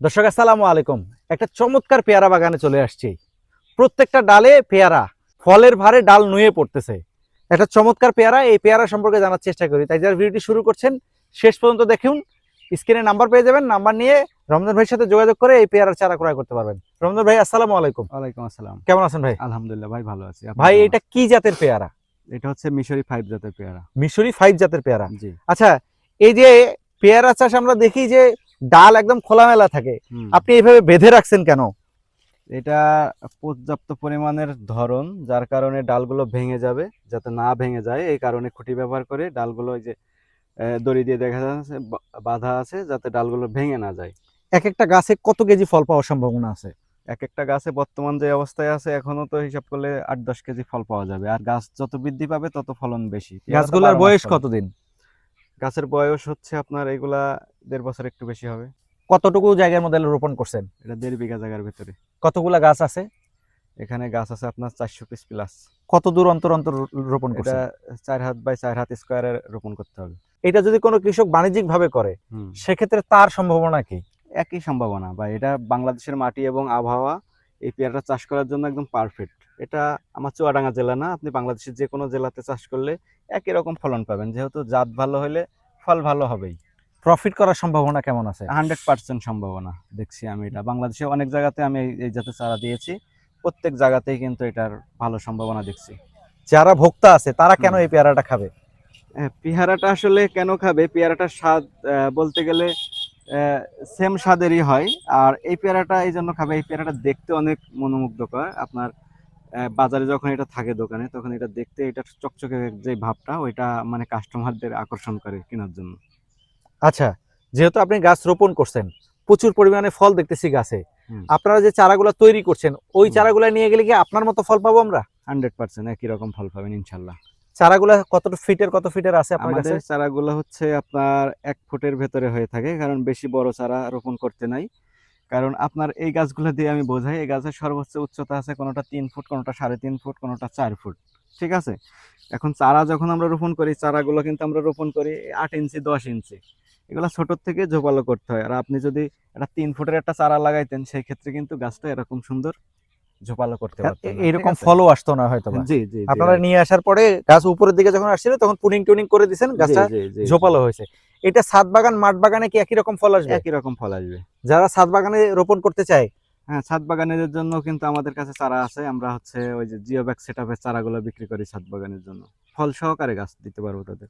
দর্শক আসসালামু আলাইকুম। একটা চমৎকার পেয়ারা বাগানে চলে আসছি। প্রত্যেকটা ডালে পেয়ারা, ফলের ভারে ডাল নুয়ে পড়তেছে। একটা চমৎকার পেয়ারা, এই পেয়ারা সম্পর্কে জানার চেষ্টা করি। তাই যারা ভিডিওটি শুরু করছেন শেষ পর্যন্ত দেখুন। স্ক্রিনে নাম্বার পেয়ে যাবেন, নাম্বার নিয়ে রমজান ভাইয়ের সাথে যোগাযোগ করে এই পেয়ারার চারা ক্রয় করতে পারবেন। রমজান ভাই আসসালামু আলাইকুম। ওয়ালাইকুম আসসালাম। কেমন আছেন ভাই? আলহামদুলিল্লাহ ভাই ভালো আছি। আপনি ভাই কেমন এটা আছেন? কি জাতের পেয়ারা? এটা হচ্ছে মিশরি 5 জাতের পেয়ারা। মিশরি 5 জাতের পেয়ারা। জি। আচ্ছা, এই যে পেয়ারা চাষ আমরা দেখি যে ডাল একদম খোলামেলা থাকে, আপনি এইভাবে বেঁধে রাখছেন কেন? এটা পর্যাপ্ত পরিমাণের ধরন, যার কারণে ডালগুলো ভেঙে যাবে, যাতে না ভেঙে যায় এই কারণে খুঁটি ব্যবহার করে ডালগুলো ওই যে দড়ি দিয়ে দেখা যাচ্ছে বাঁধা আছে, যাতে ডালগুলো ভেঙে না যায়। এক একটা গাছে কত কেজি ফল পাওয়ার সম্ভাবনা আছে? এক একটা গাছে বর্তমান যে অবস্থায় আছে এখনো তো হিসাব করলে 8-10 কেজি ফল পাওয়া যাবে। আর গাছ যত বৃদ্ধি পাবে তত ফলন বেশি। পেয়ারা তো গাছগুলোর 12 মাস বয়স ফলন। কতদিন? গাছের বয়স হচ্ছে আপনার এগুলা 1.5 বছর একটু বেশি হবে। কতটুকু জায়গার মধ্যে রোপণ করছেন? এটা 1.5 বিঘা জায়গার ভেতরে। কতগুলা গাছ আছে? এখানে গাছ আছে আপনার 400 পিস প্লাস। কত দূর অন্তর অন্তর রোপণ এটা করছেন? 4 হাত বাই 4 হাত স্কোয়ারে রোপণ করতে হবে। এটা যদি কোনো কৃষক বাণিজ্যিক ভাবে করে হুম। সেক্ষেত্রে তার সম্ভাবনা কি? একই সম্ভাবনা বা এটা বাংলাদেশের মাটি এবং আবহাওয়া এই পেয়ারাটা চাষ করার জন্য একদম পারফেক্ট। এটা আমার চুয়াডাঙ্গা জেলা না, আপনি বাংলাদেশের যে কোনো জেলাতে চাষ করলে একই রকম ফলন পাবেন, যেহেতু জাত ভালো হলে ফল ভালো হবেই। প্রফিট করার সম্ভাবনা কেমন আছে? 100% সম্ভাবনা দেখছি আমি। এটা বাংলাদেশে অনেক জায়গাতে আমি এই জাতের চারা দিয়েছি, প্রত্যেক জায়গাতেই কিন্তু এটার ভালো সম্ভাবনা দেখছি। যারা ভোক্তা আছে তারা কেন এই পেয়ারাটা খাবে? পেয়ারাটা আসলে কেন খাবে, পেয়ারাটার স্বাদ বলতে গেলে সেম স্বাদেরই হয়। আর এই পেয়ারাটা এই জন্য খাবে, এই পেয়ারাটা দেখতে অনেক মনোমুগ্ধকর। আপনার বাজারে যখন এটা থাকে দোকানে, তখন এটা দেখতে এটা চকচকে যে ভাবটা, ওইটা মানে কাস্টমারদের আকর্ষণ করে কেনার জন্য। আচ্ছা, যেহেতু আপনি গাছ রোপণ করছেন, প্রচুর পরিমাণে ফল দেখতেছি গাছে, হুম। আপনারা যে চারাগুলো তৈরি করছেন ওই হুম। চারাগুলো নিয়ে গেলে কি আপনার মতো ফল পাবো আমরা? 100% একই রকম ফল পাবেন ইনশাল্লাহ। চারাগুলা কত ফিটের আছে আপনার কাছে? আমাদের চারাগুলো হচ্ছে আপনার 1 ফুটের ভেতরে হয়ে থাকে, কারণ বেশি বড় চারা রোপণ করতে নাই। কারণ আপনার এই গাছগুলো দিয়ে আমি বোঝাই, এই গাছের সর্বোচ্চ উচ্চতা আছে কোনোটা 3 ফুট, কোনোটা 3.5 ফুট, কোনোটা 4 ফুট। ঠিক আছে? এখন চারা যখন আমরা রোপণ করি, চারাগুলো কিন্তু আমরা রোপণ করি 8 ইঞ্চি 10 ইঞ্চি। এগুলো ছোটোর থেকে ঝোপালো করতে হয়। আর আপনি যদি একটা 3 ফুটের একটা চারা লাগাইতেন, সেই ক্ষেত্রে কিন্তু গাছটা এরকম সুন্দর ঝোপালো করতে পারতেন না। ঠিক এরকম আছে? ফলও আসতো না হয়তোবা। জি, জি, জি, আপনারা রাইট। নিয়ে আসার পরে গাছ উপরের দিকে যখন আসছিল তখন পুনিং টুনিং করে দিয়েছেন, জি, গাছটা জি, জি, জি। ঝোপালো হয়েছে। এটা ছাদ বাগান মাঠ বাগানে কি একই রকম ফল আসবে? একই রকম ফল আসবে। যারা ছাদ বাগানে রোপণ করতে চায় হ্যাঁ, ছাদ বাগানের জন্য কিন্তু আমাদের কাছে চারা আছে। আমরা হচ্ছে ওই যে জিও ব্যাগ সেটআপের চারাগুলো বিক্রি করি ছাদ বাগানের জন্য। ফল সহকারে গাছ দিতে পারবো তাদের।